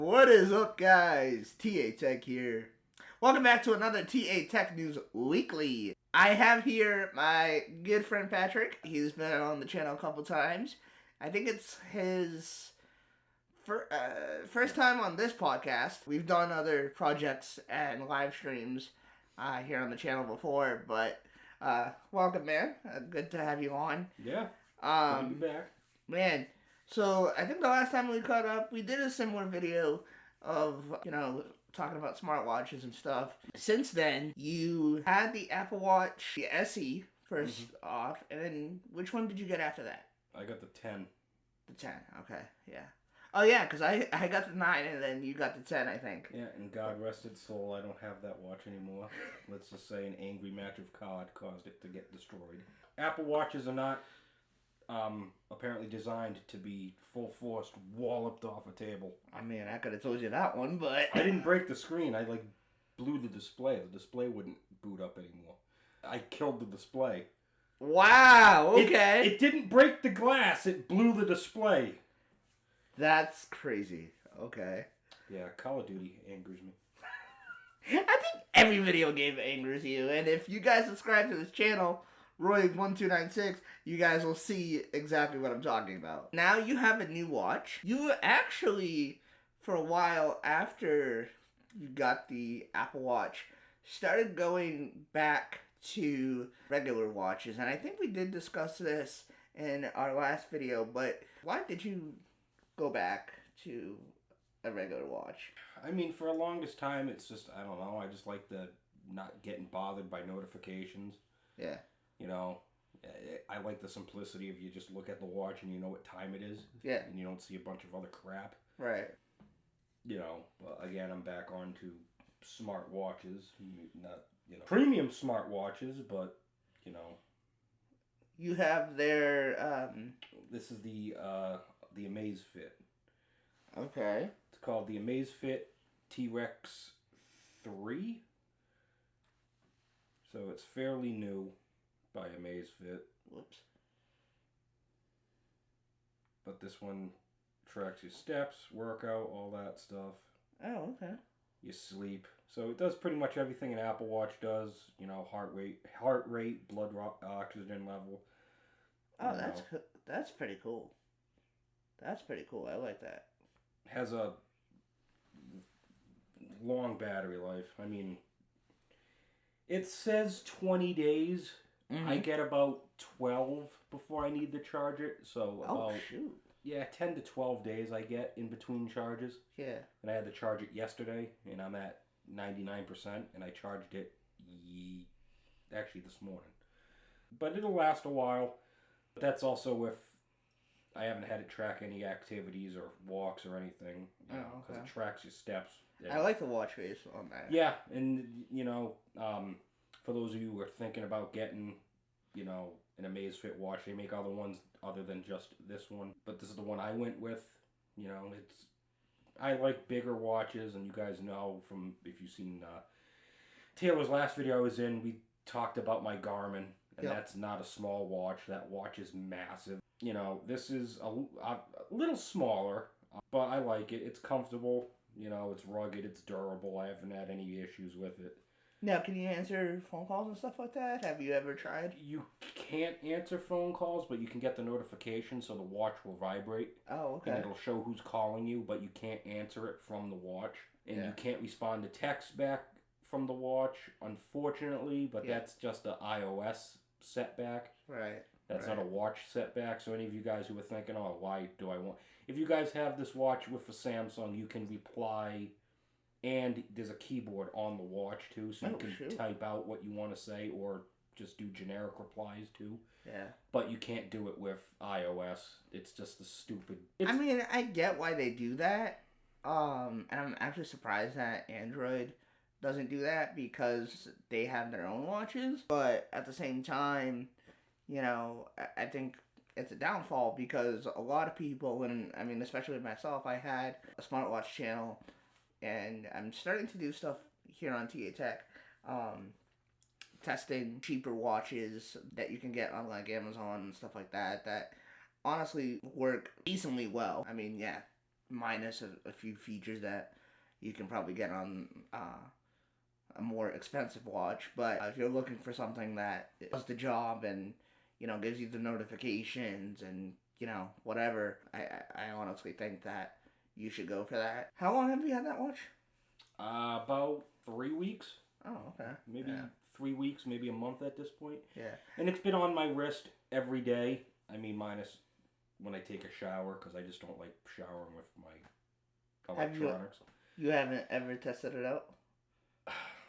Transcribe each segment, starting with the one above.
What is up, guys? TA Tech here. Welcome back to another TA Tech News Weekly. I have here my good friend Patrick. He's been on the channel a couple times. I think it's his first time on this podcast. We've done other projects and live streams here on the channel before, but welcome, man. Good to have you on. Yeah, good to be back. Man, so I think the last time we caught up, we did a similar video of, talking about smartwatches and stuff. Since then, you had the Apple Watch, the SE first off, and then which one did you get after that? I got the 10. The 10, okay, yeah. Oh yeah, because I got the 9 and then you got the 10, I think. Yeah, and God rest its soul, I don't have that watch anymore. Let's just say an angry match of card caused it to get destroyed. Apple Watches are not apparently designed to be full-forced walloped off a table. I mean, I could have told you that one, but... I didn't break the screen. I, blew the display. The display wouldn't boot up anymore. I killed the display. Wow, okay. It didn't break the glass. It blew the display. That's crazy. Okay. Yeah, Call of Duty angers me. I think every video game angers you, and if you guys subscribe to this channel, Roy1296, you guys will see exactly what I'm talking about. Now you have a new watch. You actually, for a while after you got the Apple Watch, started going back to regular watches, and I think we did discuss this in our last video, but why did you go back to a regular watch? I mean, for the longest time, it's just, I don't know, I just like the not getting bothered by notifications. Yeah. You know, I like the simplicity of you just look at the watch and you know what time it is. Yeah. And you don't see a bunch of other crap. Right. You know, but again, I'm back on to smart watches. Not, premium smart watches, but, You have their, This is the Amazfit. Okay. It's called the Amazfit T-Rex 3. So it's fairly new by Amazfit. Whoops. But this one tracks your steps, workout, all that stuff. Oh, okay. Your sleep. So it does pretty much everything an Apple Watch does. Heart rate, blood oxygen level. Oh, that's pretty cool. That's pretty cool. I like that. Has a long battery life. I mean, it says 20 days. I get about 12 before I need to charge it. So about, shoot. Yeah, 10 to 12 days I get in between charges. Yeah. And I had to charge it yesterday, and I'm at 99%, and I charged it actually this morning. But it'll last a while. But that's also if I haven't had it track any activities or walks or anything. Because it tracks your steps. I like the watch face on that. Yeah, and, for those of you who are thinking about getting, an Amazfit watch, they make other ones other than just this one. But this is the one I went with. I like bigger watches, and you guys know from, if you've seen Taylor's last video I was in, we talked about my Garmin, and that's not a small watch. That watch is massive. This is a little smaller, but I like it. It's comfortable. It's rugged. It's durable. I haven't had any issues with it. Now, can you answer phone calls and stuff like that? Have you ever tried? You can't answer phone calls, but you can get the notification, so the watch will vibrate. Oh, okay. And it'll show who's calling you, but you can't answer it from the watch. And you can't respond to text back from the watch, unfortunately, but that's just an iOS setback. Right. That's not a watch setback. So any of you guys who are thinking, oh, why do I want... If you guys have this watch with a Samsung, you can reply... And there's a keyboard on the watch, too, so you can type out what you want to say or just do generic replies, too. Yeah. But you can't do it with iOS. It's just the stupid... I mean, I get why they do that. And I'm actually surprised that Android doesn't do that because they have their own watches. But at the same time, I think it's a downfall because a lot of people, and I mean, especially myself, I had a smartwatch channel. And I'm starting to do stuff here on TA Tech, testing cheaper watches that you can get on Amazon and stuff like that, that honestly work decently well. I mean, yeah, minus a few features that you can probably get on a more expensive watch. But if you're looking for something that does the job and, you know, gives you the notifications and, you know, whatever, I honestly think that you should go for that. How long have you had that watch? About 3 weeks. Oh, okay. Maybe 3 weeks, maybe a month at this point. Yeah. And it's been on my wrist every day. I mean, minus when I take a shower, because I just don't like showering with my electronics. You haven't ever tested it out?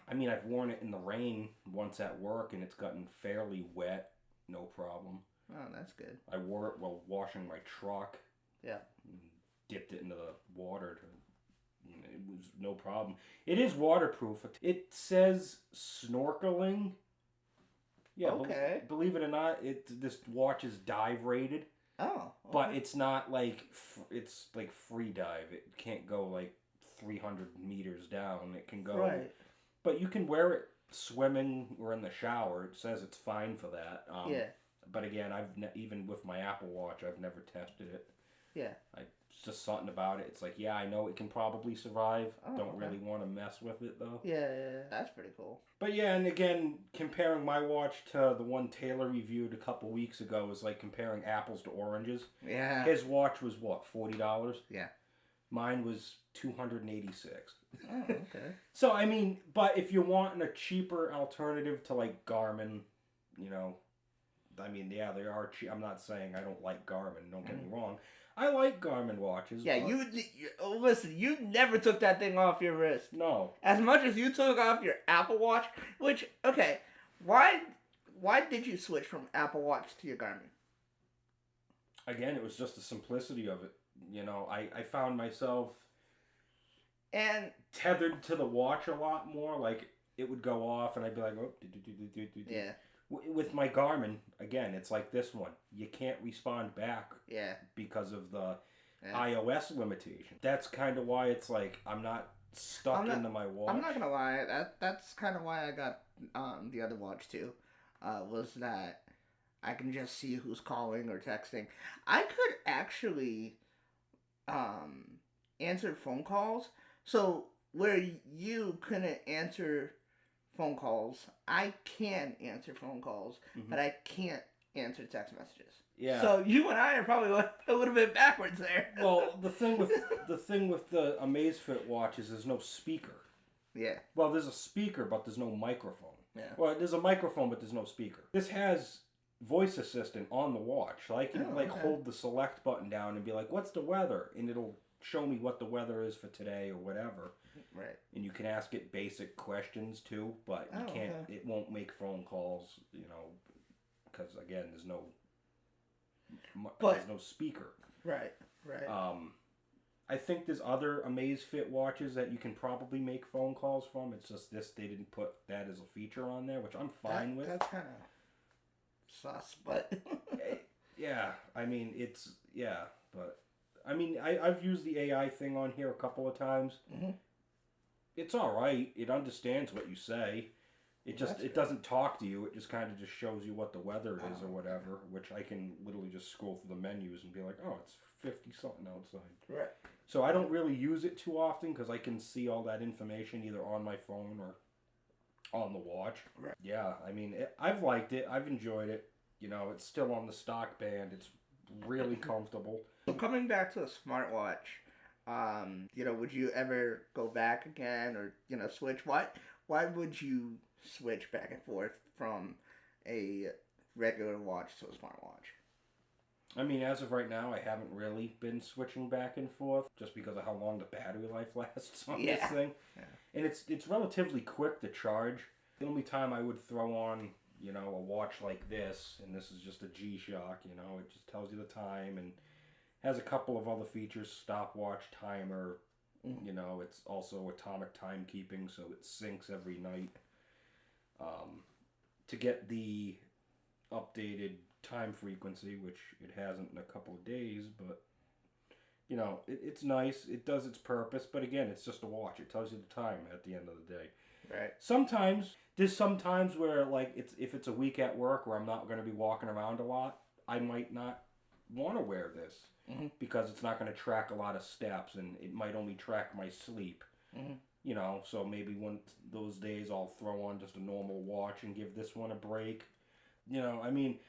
I mean, I've worn it in the rain once at work, and it's gotten fairly wet. No problem. Oh, that's good. I wore it while washing my truck. Yeah. Dipped it into the water. It was no problem. It is waterproof. It says snorkeling. Yeah. Okay. Believe it or not, this watch is dive rated. Oh. Okay. But it's not like it's like free dive. It can't go like 300 meters down. It can go. Right. But you can wear it swimming or in the shower. It says it's fine for that. Yeah. But again, even with my Apple Watch, I've never tested it. Yeah. It's just something about it. It's like, yeah, I know it can probably survive. Oh, Don't okay. really want to mess with it, though. Yeah, that's pretty cool. But yeah, and again, comparing my watch to the one Taylor reviewed a couple weeks ago is like comparing apples to oranges. Yeah. His watch was, what, $40? Yeah. Mine was $286. Oh, okay. So, I mean, but if you're wanting a cheaper alternative to, like, Garmin, you know, I mean, yeah, they are cheap. I'm not saying I don't like Garmin. Don't get me wrong. I like Garmin watches. Yeah, you listen, you never took that thing off your wrist. No. As much as you took off your Apple Watch, which, okay, why did you switch from Apple Watch to your Garmin? Again, it was just the simplicity of it. You know, I found myself and tethered to the watch a lot more. Like, it would go off and I'd be like, oh, yeah. With my Garmin, again, it's like this one. You can't respond back. Yeah. Because of the iOS limitation. That's kind of why it's like I'm not stuck into my watch. I'm not gonna lie. That's kind of why I got the other watch too. Was that I can just see who's calling or texting. I could actually answer phone calls. So where you couldn't answer phone calls, I can answer phone calls, but I can't answer text messages. Yeah. So you and I are probably a little bit backwards there. Well, the thing with the Amazfit watches is there's no speaker. Yeah. Well, there's a speaker, but there's no microphone. Yeah. Well, there's a microphone, but there's no speaker. This has voice assistant on the watch, so I can hold the select button down and be like, "What's the weather?" and it'll show me what the weather is for today or whatever. Right. And you can ask it basic questions too, but you can't. Okay. It won't make phone calls, you know, because again, there's no speaker. Right. Right. I think there's other Amazfit watches that you can probably make phone calls from. It's just they didn't put that as a feature on there, which I'm fine with. That's kind of sus, but yeah. I mean, but I mean, I've used the AI thing on here a couple of times. Mm-hmm. It's all right. It understands what you say. It doesn't talk to you. It just kind of just shows you what the weather is or whatever, which I can literally just scroll through the menus and be like, oh, it's 50-something outside. Right. So I don't really use it too often because I can see all that information either on my phone or on the watch. Right. Yeah, I mean, I've liked it. I've enjoyed it. You know, it's still on the stock band. It's really comfortable. So coming back to the smartwatch, you know, would you ever go back again or, you know, switch? Why would you switch back and forth from a regular watch to a smartwatch? I mean, as of right now, I haven't really been switching back and forth just because of how long the battery life lasts on this thing. Yeah. And it's relatively quick to charge. The only time I would throw on, you know, a watch like this, and this is just a G-Shock, you know, it just tells you the time and has a couple of other features, stopwatch, timer, you know, it's also atomic timekeeping, so it syncs every night. To get the updated time frequency, which it hasn't in a couple of days, but, you know, it's nice. It does its purpose, but again, it's just a watch. It tells you the time at the end of the day. Right. There's sometimes where, like, if it's a week at work where I'm not going to be walking around a lot, I might not want to wear this. because it's not going to track a lot of steps, and it might only track my sleep. You know, so maybe one those days I'll throw on just a normal watch and give this one a break. You know, I mean,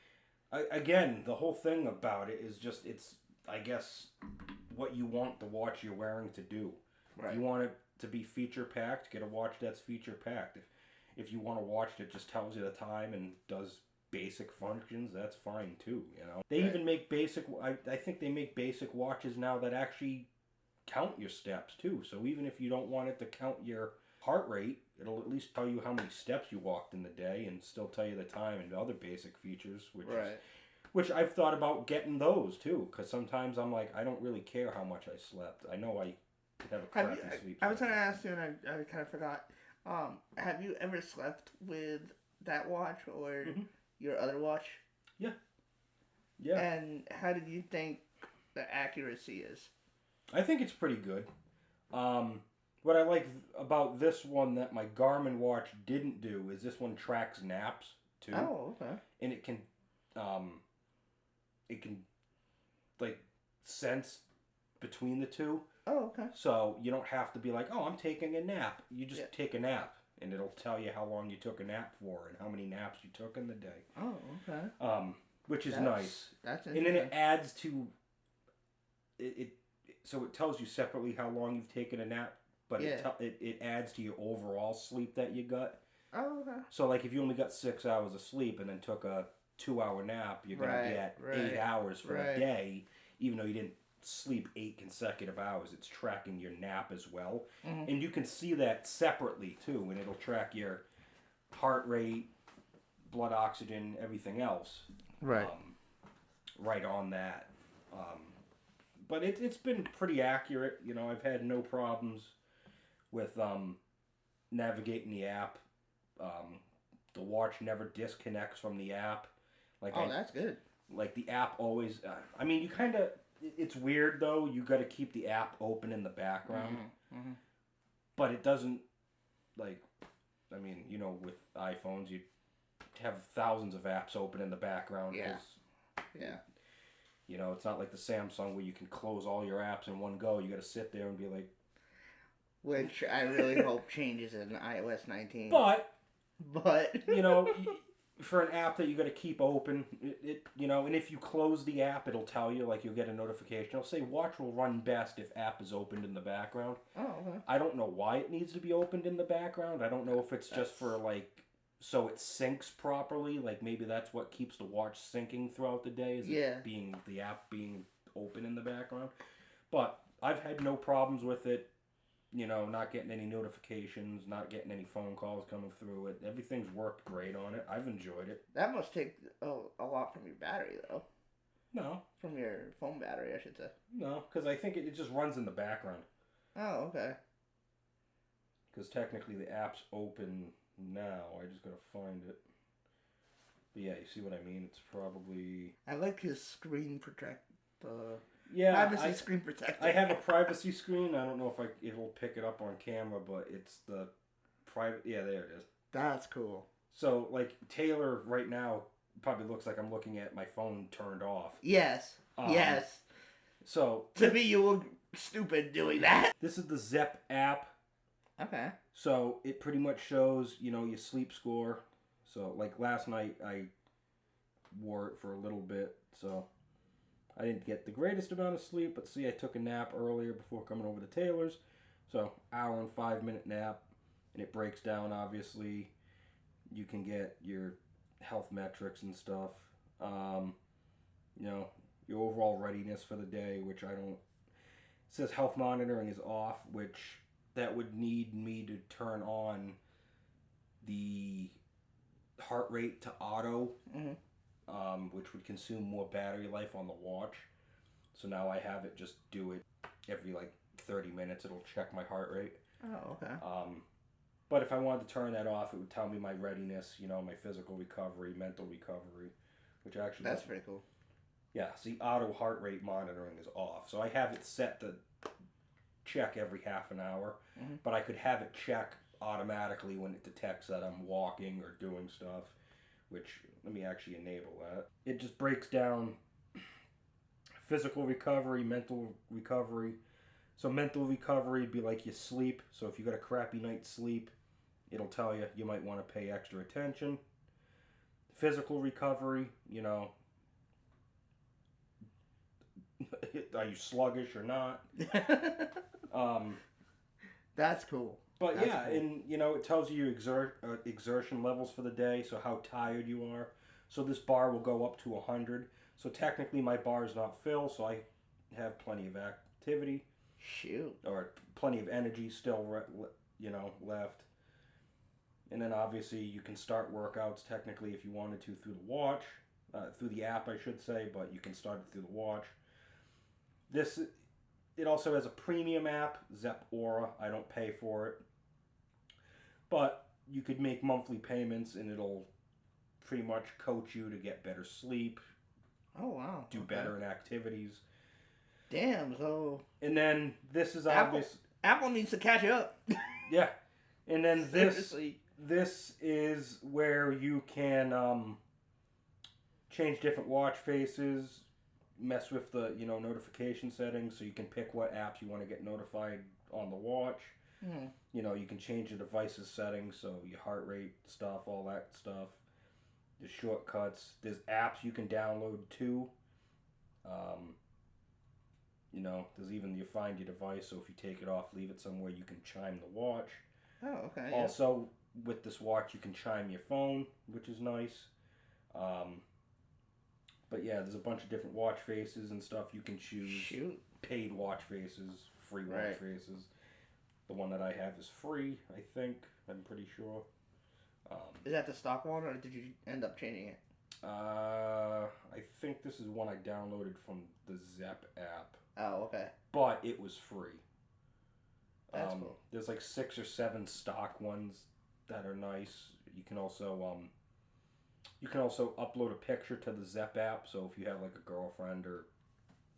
again, the whole thing about it is just, it's, I guess, what you want the watch you're wearing to do. Right. If you want it to be feature packed, get a watch that's feature packed. If you want a watch that just tells you the time and does basic functions, that's fine too. You know, they even make basic. I think they make basic watches now that actually count your steps too. So even if you don't want it to count your heart rate, it'll at least tell you how many steps you walked in the day and still tell you the time and other basic features, which I've thought about getting those too, because sometimes I'm like, I don't really care how much I slept. I know I have a crappy sleep. I was going to ask you, and I kind of forgot. Have you ever slept with that watch or your other watch? Yeah. Yeah. And how did you think the accuracy is? I think it's pretty good. What I like about this one that my Garmin watch didn't do is this one tracks naps too. Oh, okay. And it can like sense between the two. Oh, okay. So you don't have to be like, oh, I'm taking a nap. You just take a nap, and it'll tell you how long you took a nap for and how many naps you took in the day. Oh, okay. Which is nice. That's interesting. And then it adds to it. So it tells you separately how long you've taken a nap, but it adds to your overall sleep that you got. Oh, okay. So like if you only got 6 hours of sleep and then took a 2-hour nap, you're gonna get 8 hours for a day, even though you didn't sleep 8 consecutive hours. It's tracking your nap as well, and you can see that separately too, and it'll track your heart rate, blood oxygen, everything else. Right. Right on that. But it's been pretty accurate. You know, I've had no problems with navigating the app. The watch never disconnects from the app. Like that's good. Like the app always. I mean, you kind of. It's weird though. You got to keep the app open in the background, but it doesn't. Like, I mean, you know, with iPhones, you have thousands of apps open in the background. Yeah. You know, it's not like the Samsung where you can close all your apps in one go. You got to sit there and be like. Which I really hope changes in iOS 19. But you know, for an app that you got to keep open, it you know, and if you close the app, it'll tell you, like, you'll get a notification. It'll say watch will run best if app is opened in the background. Oh, okay. I don't know why it needs to be opened in the background. I don't know if it's just for like. So it syncs properly, like maybe that's what keeps the watch syncing throughout the day, is it being the app being open in the background. But I've had no problems with it, you know, not getting any notifications, not getting any phone calls coming through it. Everything's worked great on it. I've enjoyed it. That must take a lot from your battery, though. No. From your phone battery, I should say. No, because I think it just runs in the background. Oh, okay. Because technically the app's open now. I just gotta find it. But yeah, you see what I mean? It's probably. I like his screen protect. Privacy screen protector. I have a privacy screen. I don't know if it'll pick it up on camera, but it's the private. Yeah, there it is. That's cool. So like Taylor right now probably looks like I'm looking at my phone turned off. Yes. Yes. So to me, you look stupid doing that. This is the Zepp app. Okay. So it pretty much shows, you know, your sleep score. So like last night I wore it for a little bit, so I didn't get the greatest amount of sleep, but see, I took a nap earlier before coming over to Taylor's. So hour and 5-minute nap, and it breaks down, obviously. You can get your health metrics and stuff. You know, your overall readiness for the day, which I don't. It says health monitoring is off, which that would need me to turn on the heart rate to auto, which would consume more battery life on the watch. So now I have it just do it every like 30 minutes. It'll check my heart rate. Oh, okay. But if I wanted to turn that off, it would tell me my readiness, you know, my physical recovery, mental recovery, which actually... That's pretty cool. Yeah, see, auto heart rate monitoring is off. So I have it set to check every half an hour, but I could have it check automatically when it detects that I'm walking or doing stuff, which, let me actually enable that. It just breaks down physical recovery, mental recovery. So mental recovery would be like your sleep. So if you got a crappy night's sleep, it'll tell you you might want to pay extra attention. Physical recovery, you know, are you sluggish or not? That's cool. But That's yeah, cool. and you know, it tells you your exertion levels for the day, so how tired you are. So this bar will go up to 100. So technically my bar is not filled, so I have plenty of activity. Shoot. Or plenty of energy still, you know, left. And then obviously you can start workouts technically if you wanted to through the watch, through the app I should say, but you can start it through the watch. It also has a premium app, Zepp Aura. I don't pay for it. But you could make monthly payments and it'll pretty much coach you to get better sleep. Oh, wow. Do better in activities. Damn, so... And then this is obvious... Apple needs to catch up. Yeah. And then Seriously. this is where you can change different watch faces, mess with the, you know, notification settings, so you can pick what apps you want to get notified on the watch. Hmm. You know, you can change the device's settings, so your heart rate stuff, all that stuff. The shortcuts. There's apps you can download too. You know, there's even you find your device, so if you take it off, leave it somewhere, you can chime the watch. Oh, okay. Also, with this watch, you can chime your phone, which is nice. But yeah, there's a bunch of different watch faces and stuff you can choose. Shoot. Paid watch faces, free watch faces. The one that I have is free, I think. I'm pretty sure. Is that the stock one, or did you end up changing it? I think this is one I downloaded from the Zepp app. Oh, okay. But it was free. That's cool. There's like 6 or 7 stock ones that are nice. You can also upload a picture to the Zepp app. So if you have like a girlfriend or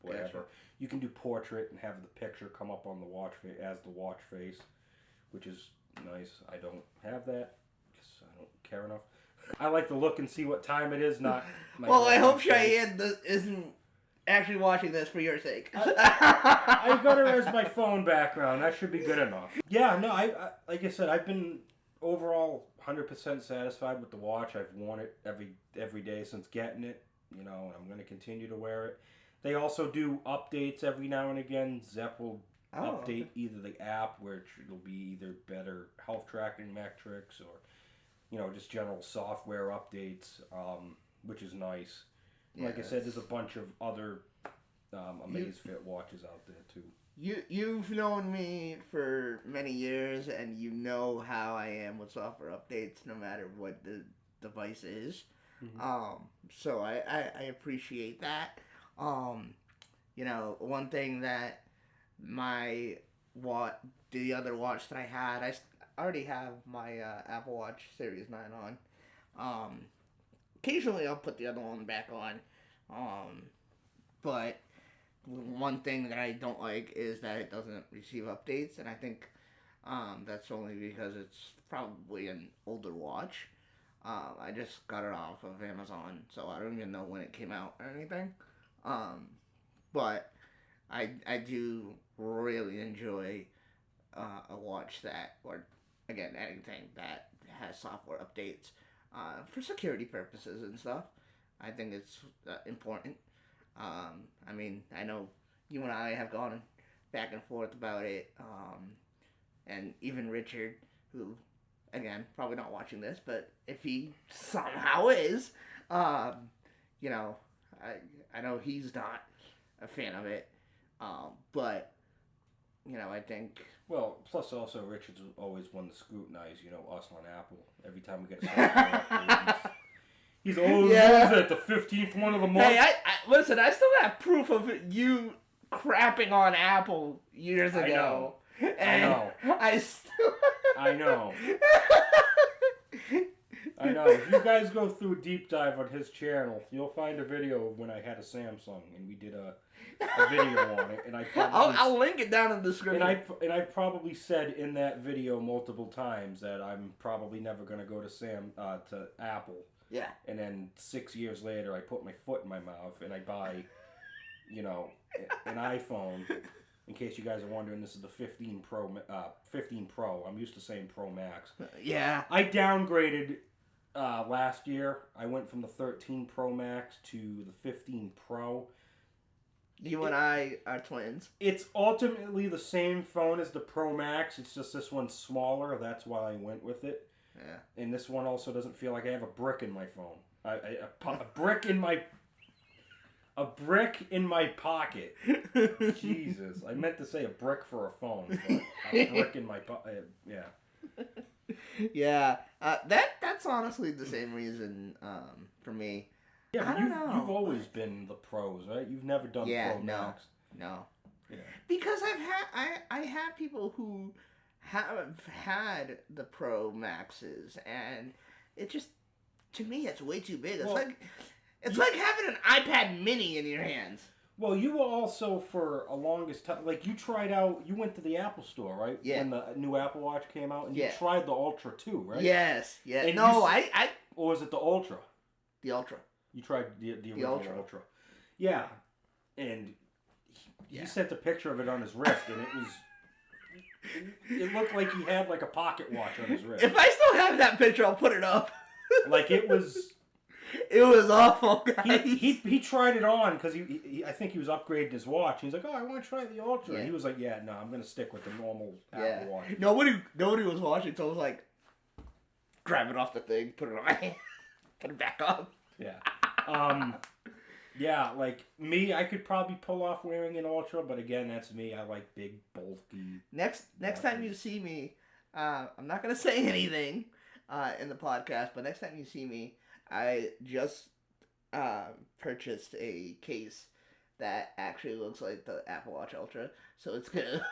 whatever, Gotcha. you can do portrait and have the picture come up on the watch as the watch face, which is nice. I don't have that because I don't care enough. I like to look and see what time it is. Not. Well, I hope Cheyenne isn't actually watching this for your sake. I got her as my phone background. That should be good enough. Yeah, no, I like I said, I've been overall 100% satisfied with the watch. I've worn it every day since getting it, you know, and I'm going to continue to wear it. They also do updates every now and again. Zepp will update either the app, which it'll be either better health tracking metrics or, you know, just general software updates, which is nice. Yeah, like I said, there's a bunch of other Amazfit watches out there too. You've known me for many years, and you know how I am with software updates, no matter what the device is. Mm-hmm. So I appreciate that. You know, one thing that the other watch that I had, I already have my Apple Watch Series 9 on. Occasionally I'll put the other one back on. But one thing that I don't like is that it doesn't receive updates, and I think that's only because it's probably an older watch. I just got it off of Amazon, so I don't even know when it came out or anything. But I do really enjoy a watch that, or again, anything that has software updates for security purposes and stuff. I think it's important. I mean, I know you and I have gone back and forth about it, and even Richard, who, again, probably not watching this, but if he somehow is, you know, I know he's not a fan of it, but, you know, I think... Well, plus also Richard's always one to scrutinize, you know, us on Apple. Every time we get a software update, he's always at the 15th one of the month. Hey, listen, I still have proof of you crapping on Apple years ago. I know. I still... I know. I know. If you guys go through a deep dive on his channel, you'll find a video of when I had a Samsung and we did a video on it. And I'll link it down in the description. And I've probably said in that video multiple times that I'm probably never going to go to Apple. Yeah. And then 6 years later, I put my foot in my mouth and I buy you know, an iPhone. In case you guys are wondering, this is the 15 Pro. 15 Pro. I'm used to saying Pro Max. Yeah. I downgraded last year. I went from the 13 Pro Max to the 15 Pro. You and I are twins. It's ultimately the same phone as the Pro Max. It's just this one's smaller. That's why I went with it. Yeah. And this one also doesn't feel like I have a brick in my phone. A brick in my pocket. Jesus, I meant to say a brick for a phone, but a brick in my pocket. Yeah. Yeah. That's honestly the same reason for me. Yeah, but you've always been the pros, right? You've never done Pro Max. No. Yeah. Because I have people who have had the Pro Maxes, and it just, to me, it's way too big. It's like having an iPad Mini in your hands. Well, you were also, for a longest time, like, you went to the Apple store, right? Yeah. When the new Apple Watch came out, and you tried the Ultra too, right? Yes. Yeah. And or was it the Ultra? The Ultra. You tried the original Ultra. Yeah. And he sent a picture of it on his wrist, and it looked like he had like a pocket watch on his wrist. If I still have that picture, I'll put it up. Like it was awful, guys. He tried it on because I think he was upgrading his watch. He's like, oh, I want to try the Ultra. Yeah. And he was like, yeah, no, I'm going to stick with the normal Apple Watch. Nobody was watching, so I was like, grab it off the thing, put it on my hand, put it back up. Yeah. Yeah, like me, I could probably pull off wearing an Ultra, but again, that's me. I like big, bulky. Next time you see me, I'm not gonna say anything in the podcast, but next time you see me, I just purchased a case that actually looks like the Apple Watch Ultra, so it's gonna.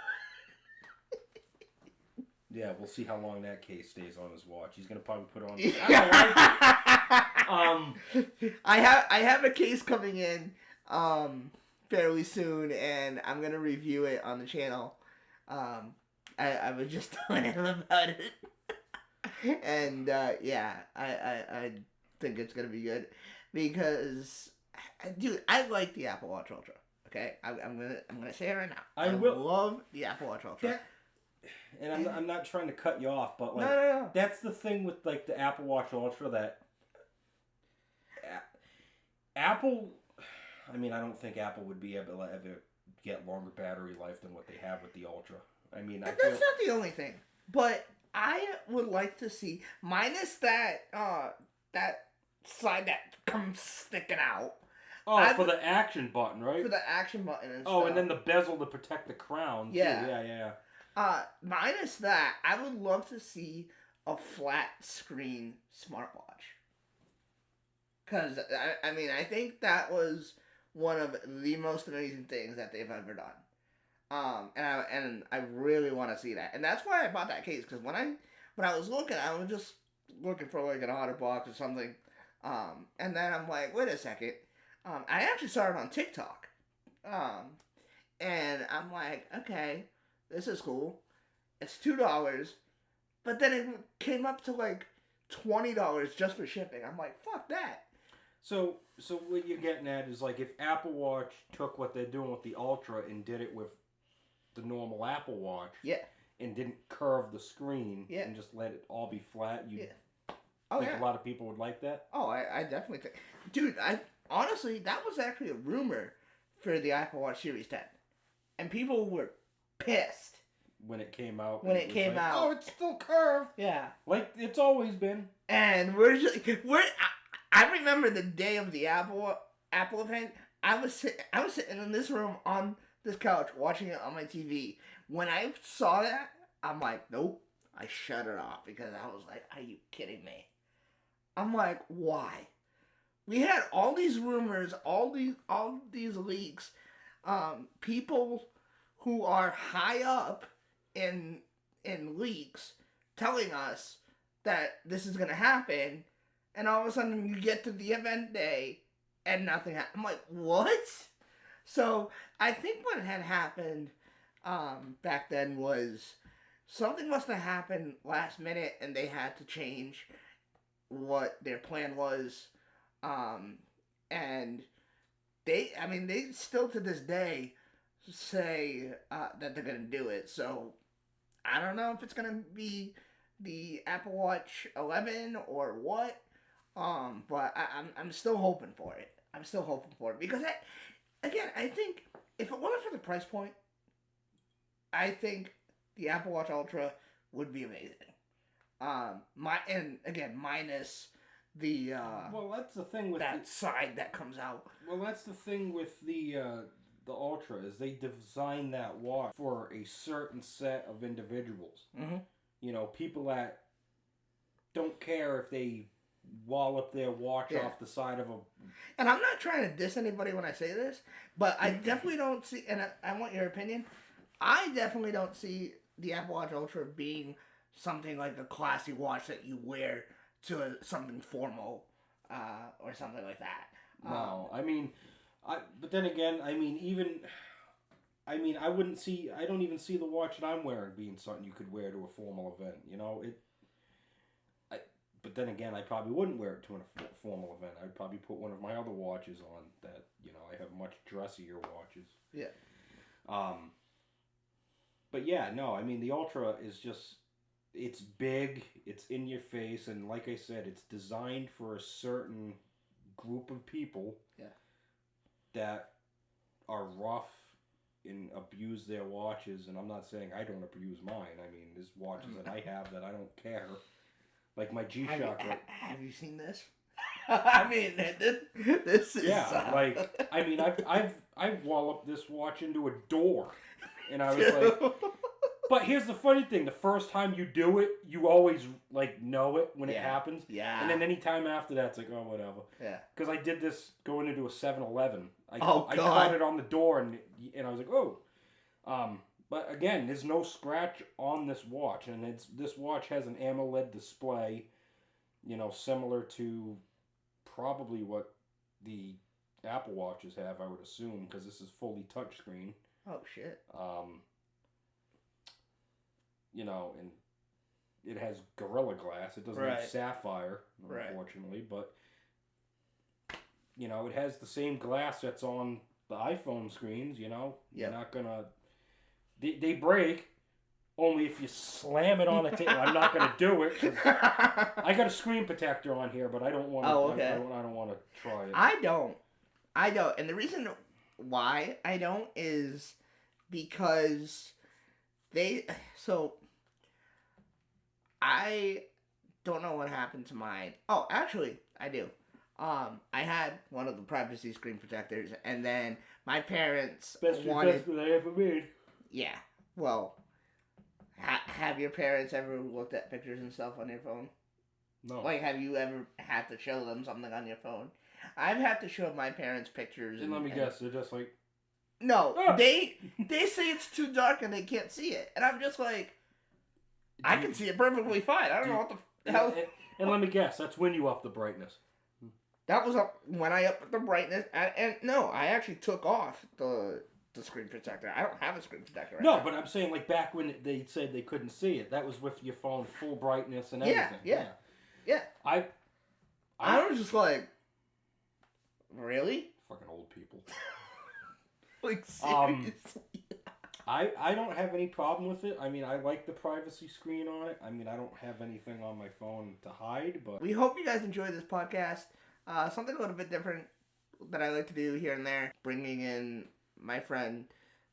Yeah, we'll see how long that case stays on his watch. He's gonna probably put on. I have a case coming in fairly soon, and I'm gonna review it on the channel. I was just telling him about it, and I think it's gonna be good because, dude, I like the Apple Watch Ultra. Okay, I'm gonna say it right now. I love the Apple Watch Ultra. And I'm not trying to cut you off, but like no. That's the thing with like the Apple Watch Ultra that Apple. I mean, I don't think Apple would be able to ever get longer battery life than what they have with the Ultra. I mean, that's not the only thing, but I would like to see, minus that that side that comes sticking out. Oh, for the action button, right? For the action button and stuff. stuff. And then the bezel to protect the crown. Yeah. Too. Yeah. Minus that, I would love to see a flat screen smartwatch. Because, I mean, I think that was one of the most amazing things that they've ever done. And I really want to see that. And that's why I bought that case. Because when I was looking, I was just looking for like an $100 or something. And then I'm like, wait a second. I actually saw it on TikTok. And I'm like, okay, this is cool. It's $2. But then it came up to like $20 just for shipping. I'm like, fuck that. So what you're getting at is like if Apple Watch took what they're doing with the Ultra and did it with the normal Apple Watch. Yeah. And didn't curve the screen. Yeah. And just let it all be flat. You think a lot of people would like that? Oh, I definitely think. Dude, honestly, that was actually a rumor for the Apple Watch Series 10. And people were pissed. When it came out. Oh, it's still curved. Yeah. Like it's always been. And I remember the day of the Apple event. I was sitting in this room on this couch watching it on my TV. When I saw that, I'm like, nope. I shut it off because I was like, are you kidding me? I'm like, why? We had all these rumors, all these leaks, people who are high up in leaks telling us that this is gonna happen, and all of a sudden you get to the event day and nothing happened. I'm like, what? So I think what had happened back then was something must have happened last minute, and they had to change what their plan was, and they still to this day say that they're gonna do it. So I don't know if it's gonna be the Apple Watch 11 or what. But I'm still hoping for it. I'm still hoping for it because I think if it wasn't for the price point, I think the Apple Watch Ultra would be amazing. Minus the well, that's the thing with that side that comes out. Well, that's the thing with the Ultra is they designed that watch for a certain set of individuals. Mm-hmm. You know, people that don't care if they wallop their watch off the side of a. And I'm not trying to diss anybody when I say this, but I definitely don't see. And I want your opinion. I definitely don't see the Apple Watch Ultra being something like a classy watch that you wear to something formal or something like that. No, but then again, I wouldn't see. I don't even see the watch that I'm wearing being something you could wear to a formal event. You know it. But then again, I probably wouldn't wear it to a formal event. I'd probably put one of my other watches on that. I have much dressier watches. Yeah. But yeah, no. The Ultra is just. It's big. It's in your face, and like I said, it's designed for a certain group of people. Yeah. That are rough and abuse their watches, and I'm not saying I don't abuse mine. There's watches that I have that I don't care. Like my G-Shock. Have you seen this? This is... Yeah, I've walloped this watch into a door. And I was like... But here's the funny thing. The first time you do it, you always, know it when it happens. Yeah. And then any time after that, it's like, oh, whatever. Yeah. Because I did this going into a 7-Eleven. I God. caught it on the door, and I was like, oh. But again, there's no scratch on this watch, and this watch has an AMOLED display, similar to probably what the Apple Watches have, I would assume, because this is fully touchscreen. Oh shit. And it has Gorilla Glass. It doesn't have Sapphire, unfortunately, but it has the same glass that's on the iPhone screens. You're not gonna. They break only if you slam it on the table. I'm not going to do it. 'Cause I got a screen protector on here, but I don't want to. Oh, okay. I don't want to try it. I don't. And the reason why I don't is because I don't know what happened to mine. Oh, actually, I do. I had one of the privacy screen protectors, and then my parents wanted... that I ever made. Yeah. Well, have your parents ever looked at pictures and stuff on your phone? No. Have you ever had to show them something on your phone? I've had to show my parents pictures. And let me guess, they're just like... No, they say it's too dark and they can't see it. And I'm just like, I can see it perfectly fine. I don't know what the hell... And let me guess, that's when you up the brightness. That was when I upped the brightness. And no, I actually took off the screen protector. I don't have a screen protector right now. But I'm saying, back when they said they couldn't see it, that was with your phone full brightness and everything. Yeah. I was just like, really? Fucking old people. Seriously? I don't have any problem with it. I like the privacy screen on it. I don't have anything on my phone to hide, but... We hope you guys enjoyed this podcast. Something a little bit different that I like to do here and there. Bringing in my friend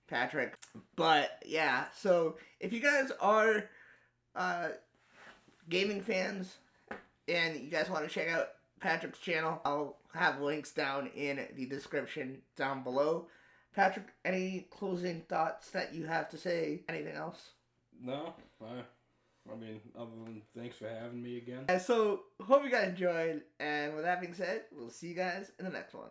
Patrick. But, yeah. So, if you guys are gaming fans and you guys want to check out Patrick's channel, I'll have links down in the description down below. Patrick, any closing thoughts that you have to say? Anything else? No. Other than thanks for having me again. And so, hope you guys enjoyed. And with that being said, we'll see you guys in the next one.